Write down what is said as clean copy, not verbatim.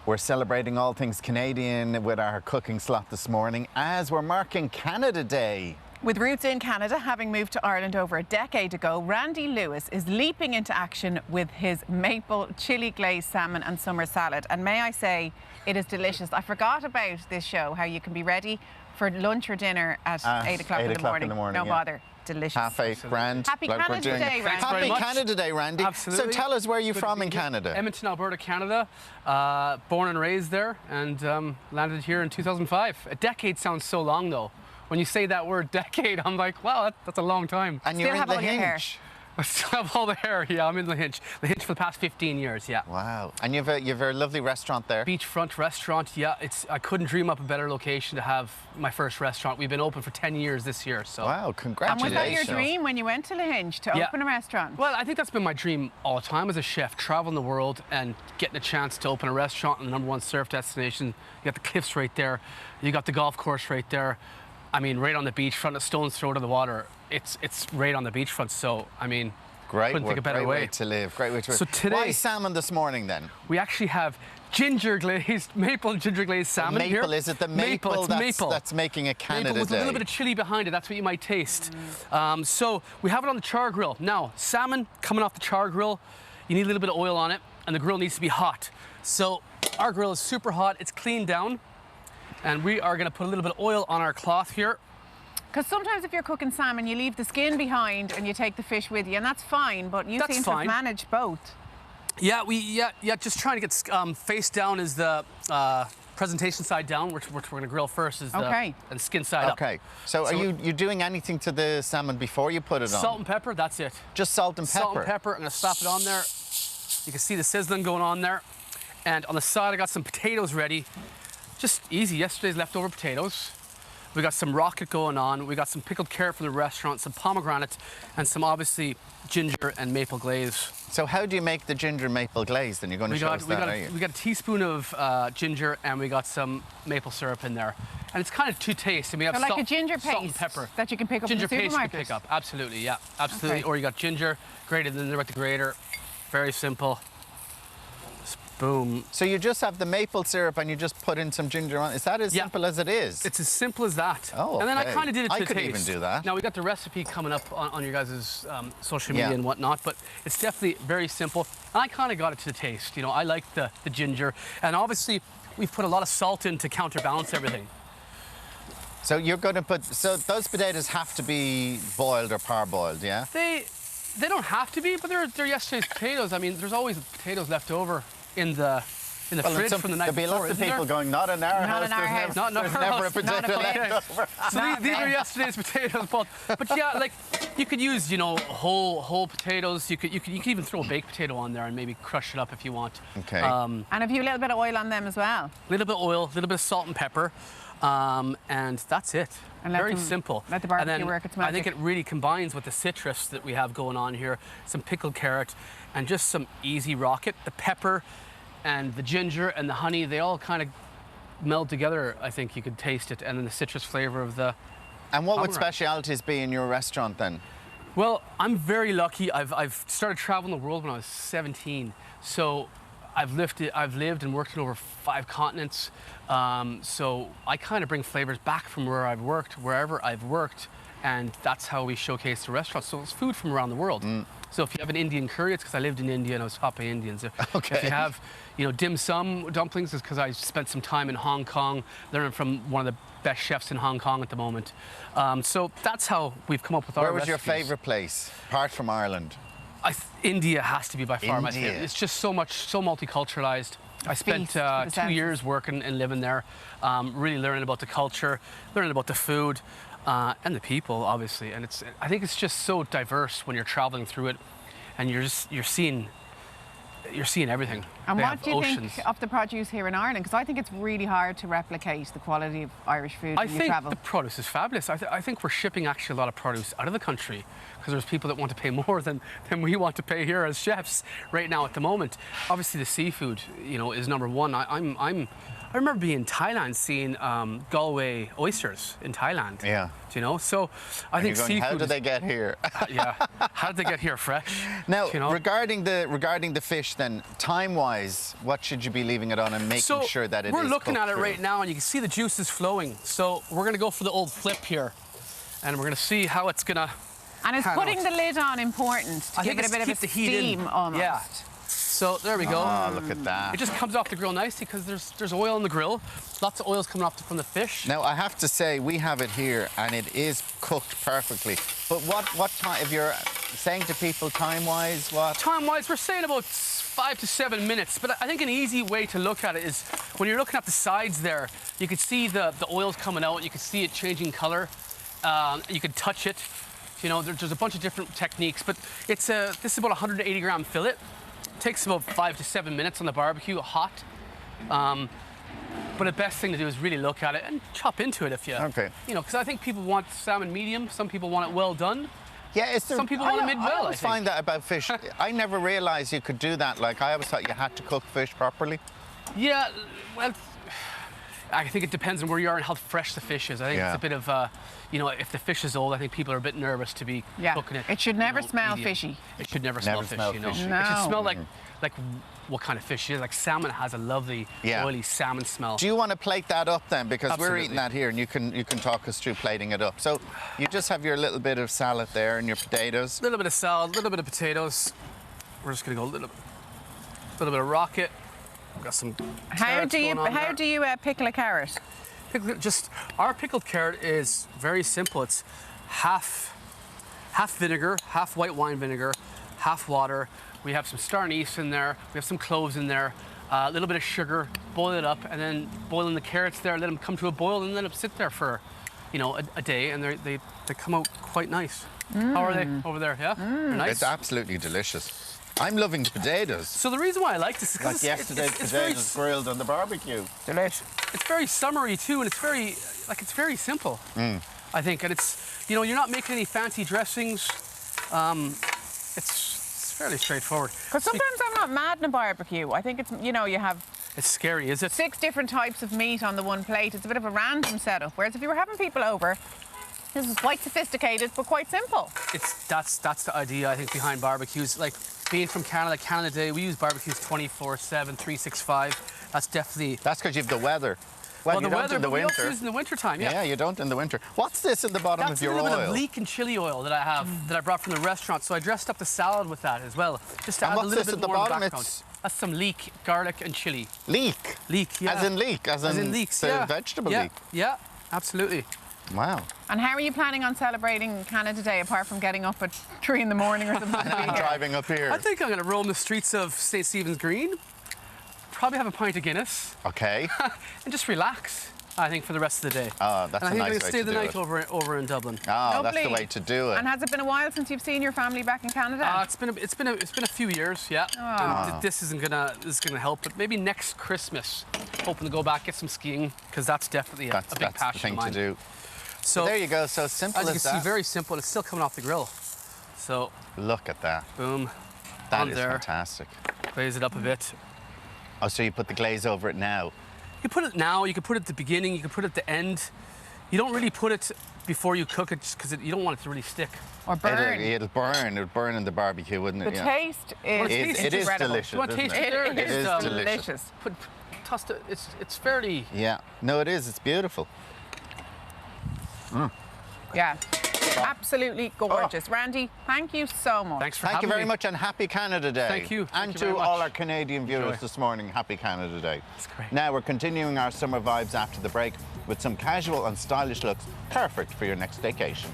We're celebrating all things Canadian with our cooking slot this morning as we're marking Canada Day. With roots in Canada, having moved to Ireland over a decade ago, Randy Lewis is leaping into action with his maple chili glazed salmon and summer salad. And may I say, it is delicious. I forgot about this show, how you can be ready for lunch or dinner at 8 o'clock in the morning. No bother. Delicious. Half 8, grand. Happy Canada Day, Randy. Happy Canada Day, Randy. Absolutely. So tell us where you're from in Canada. Edmonton, Alberta, Canada. Born and raised there, and landed here in 2005. A decade sounds so long, though. When you say that word decade, I'm like, wow, that's a long time. And you're in the Hinge. I still have all the hair, yeah, I'm in the Hinge. The Hinge for the past 15 years, yeah. Wow. And you've a lovely restaurant there. Beachfront restaurant, yeah. I couldn't dream up a better location to have my first restaurant. We've been open for 10 years this year, so. Wow, congratulations. And was that your dream when you went to the Hinge to open a restaurant? Well, I think that's been my dream all the time as a chef, traveling the world and getting a chance to open a restaurant in the #1 surf destination. You got the cliffs right there. You got the golf course right there. I mean, right on the beachfront, a stone's throw to the water. It's right on the beachfront, so, I mean, couldn't think a better way to live. Great way to live. So today, why salmon this morning, then? We actually have maple ginger glazed salmon here. Maple, is it the maple, that's making a Canada Maple with Day? a little bit of chili behind it, that's what you might taste. So we have it on the char grill. Now, salmon coming off the char grill, you need a little bit of oil on it, and the grill needs to be hot. So our grill is super hot, it's cleaned down. And we are going to put a little bit of oil on our cloth here. Because sometimes if you're cooking salmon, you leave the skin behind and you take the fish with you, and that's fine, but you seem to have managed both. Yeah, just trying to get face down is the presentation side down, which we're going to grill first, is and skin side up. Okay, so are you doing anything to the salmon before you put it on? Salt and pepper, that's it. Just salt and pepper? Salt and pepper, I'm going to slap it on there. You can see the sizzling going on there. And on the side, I got some potatoes ready. Just easy, yesterday's leftover potatoes. We got some rocket going on. We got some pickled carrot from the restaurant, some pomegranate, and some obviously ginger and maple glaze. So how do you make the ginger maple glaze then? You're going to show us that, are you? We got a teaspoon of ginger and we got some maple syrup in there. And it's kind of two tastes. And we have like a ginger paste salt and pepper. that you can pick up in the supermarket. Ginger paste you can pick up, absolutely, yeah, absolutely. Okay. Or you got ginger grated in there with the grater. Very simple. Boom. So you just have the maple syrup and you just put in some ginger on. Is that as simple as it is? It's as simple as that. Oh, okay. And then I kind of did it to I could taste. even do that. Now we got the recipe coming up on your guys' social media and whatnot, but it's definitely very simple. And I kind of got it to the taste. You know, I like the ginger, and obviously we've put a lot of salt in to counterbalance everything. So you're going to put, so those potatoes have to be boiled or parboiled, yeah? They don't have to be, but they're yesterday's potatoes. I mean, there's always potatoes left over in the fridge from the night before. There'll be lots of people going, not in our house. There's never a potato left over. So these are yesterday's potatoes, but yeah, like you could use, you know, whole potatoes. You could even throw a baked potato on there and maybe crush it up if you want. Okay. And have you a little bit of oil on them as well? A little bit of oil, a little bit of salt and pepper, and that's it. And very simple. Let the barbecue work its magic. I think it really combines with the citrus that we have going on here, some pickled carrot, and just some easy rocket. The pepper and the ginger and the honey, they all kind of meld together. I think you could taste it, and then the citrus flavor of the And what would specialities be in your restaurant then? Well, I'm very lucky. I've started traveling the world when I was 17, so I've lived and worked in over 5 continents. So I kind of bring flavors back from wherever I've worked, and that's how we showcase the restaurant. So it's food from around the world. So if you have an Indian curry, it's because I lived in India and I was taught by Indians. Okay. If you have, you know, dim sum dumplings, it's because I spent some time in Hong Kong learning from one of the best chefs in Hong Kong at the moment. So that's how we've come up with our recipes. Where was your favourite place, apart from Ireland? India has to be by far my favorite. It's just so multiculturalized. I spent 2 years working and living there, really learning about the culture, learning about the food, and the people, obviously. And I think it's just so diverse when you're traveling through it, and you're seeing everything. And what do you think of the produce here in Ireland? Because I think it's really hard to replicate the quality of Irish food when you travel. I think the produce is fabulous. I think we're shipping actually a lot of produce out of the country because there's people that want to pay more than we want to pay here as chefs right now at the moment. Obviously, the seafood, you know, is #1. I remember being in Thailand, seeing Galway oysters in Thailand. Yeah. Do you know? So I think seafood. How did they get here? Yeah. How did they get here fresh? Now, you know? regarding the fish, fish, then time-wise, what should you be leaving it on and making sure that it is we're looking cooked at it through? right now, and you can see the juices flowing. So we're going to go for the old flip here, and we're going to see how it's going to. And is putting the lid on important to give it a bit of a steam almost? Yeah. So there we go. Oh, look at that. It just comes off the grill nicely because there's oil in the grill. Lots of oil's coming off from the fish. Now, I have to say, we have it here, and it is cooked perfectly. But what time, if you're saying to people time-wise, what? Time-wise, we're saying about 5 to 7 minutes. But I think an easy way to look at it is when you're looking at the sides there, you can see the oil's coming out. You can see it changing color. You can touch it. You know, there's a bunch of different techniques. But this is about a 180 gram fillet. Takes about 5 to 7 minutes on the barbecue, hot. But the best thing to do is really look at it and chop into it if you, you know, because I think people want salmon medium, some people want it well done. Yeah, some people want it mid-well. I always find that about fish. I never realised you could do that. Like, I always thought you had to cook fish properly. Yeah, well, I think it depends on where you are and how fresh the fish is. I think it's a bit of, you know, if the fish is old, I think people are a bit nervous to be cooking it. It should never smell fishy. It should never smell fishy, you know. fishy. No. It should smell like what kind of fish it is. Like salmon has a lovely, oily salmon smell. Do you want to plate that up then? Because we're eating that here, and you can talk us through plating it up. So you just have your little bit of salad there and your potatoes. A little bit of salad, a little bit of potatoes. We're just going to go a little bit of rocket. We've got some How do you pickle a carrot? Our pickled carrot is very simple. It's half vinegar, half white wine vinegar, half water. We have some star anise in there. We have some cloves in there. A little bit of sugar. Boil it up, and then boil in the carrots there. Let them come to a boil, and let them sit there for, you know, a day, and they come out quite nice. How are they over there? Yeah, they're nice. It's absolutely delicious. I'm loving the potatoes. So the reason why I like this is because yesterday's potatoes grilled on the barbecue. Delicious. It's very summery too, and it's very simple. I think, and it's, you know, you're not making any fancy dressings. It's fairly straightforward. Because sometimes I'm not mad in a barbecue. I think it's, you know, you have. It's scary, is it? 6 different types of meat on the one plate. It's a bit of a random setup. Whereas if you were having people over, this is quite sophisticated but quite simple. That's the idea, I think, behind barbecues. Like, being from Canada Day, we use barbecues 24/7, 365. That's definitely. That's because you have the weather. Well, the you weather, don't in the but we also winter. use in the winter time. Yeah, you don't in the winter. What's this in the bottom of your oil? That's a little bit of leek and chili oil that I have that I brought from the restaurant. So I dressed up the salad with that as well, just to add a little bit more of the background. That's some leek, garlic, and chili. Leek? Leek, yeah. As in leek? As in leeks, the vegetable leek? Yeah, absolutely. Wow. And how are you planning on celebrating Canada Day, apart from getting up at 3 in the morning or something? And driving up here. I think I'm going to roam the streets of St. Stephen's Green, probably have a pint of Guinness. Okay. And just relax, I think, for the rest of the day. Oh, that's a nice way to do it. And I think I'm going to stay the night over in Dublin. Oh, that's the way to do it. And has it been a while since you've seen your family back in Canada? It's been a few years, yeah. And this is gonna help, but maybe next Christmas, hoping to go back, get some skiing, because that's definitely a big passion of mine. To do. So there you go. So simple as that. As you can see, very simple. It's still coming off the grill. So look at that. Boom. That is fantastic. Glaze it up a bit. Oh, so you put the glaze over it now? You put it now. You can put it at the beginning. You can put it at the end. You don't really put it before you cook it, just because you don't want it to really stick or burn. It'll burn. It'll burn in the barbecue, wouldn't it? The taste is it is delicious. You want to taste it? It is delicious. Toss it. It's fairly. Yeah. No, it is. It's beautiful. Yeah. Absolutely gorgeous. Randy, thank you so much. Thanks for having me. Thank you very much, and happy Canada Day. Thank you. And to all our Canadian viewers this morning, happy Canada Day. That's great. Now we're continuing our summer vibes after the break with some casual and stylish looks, perfect for your next vacation.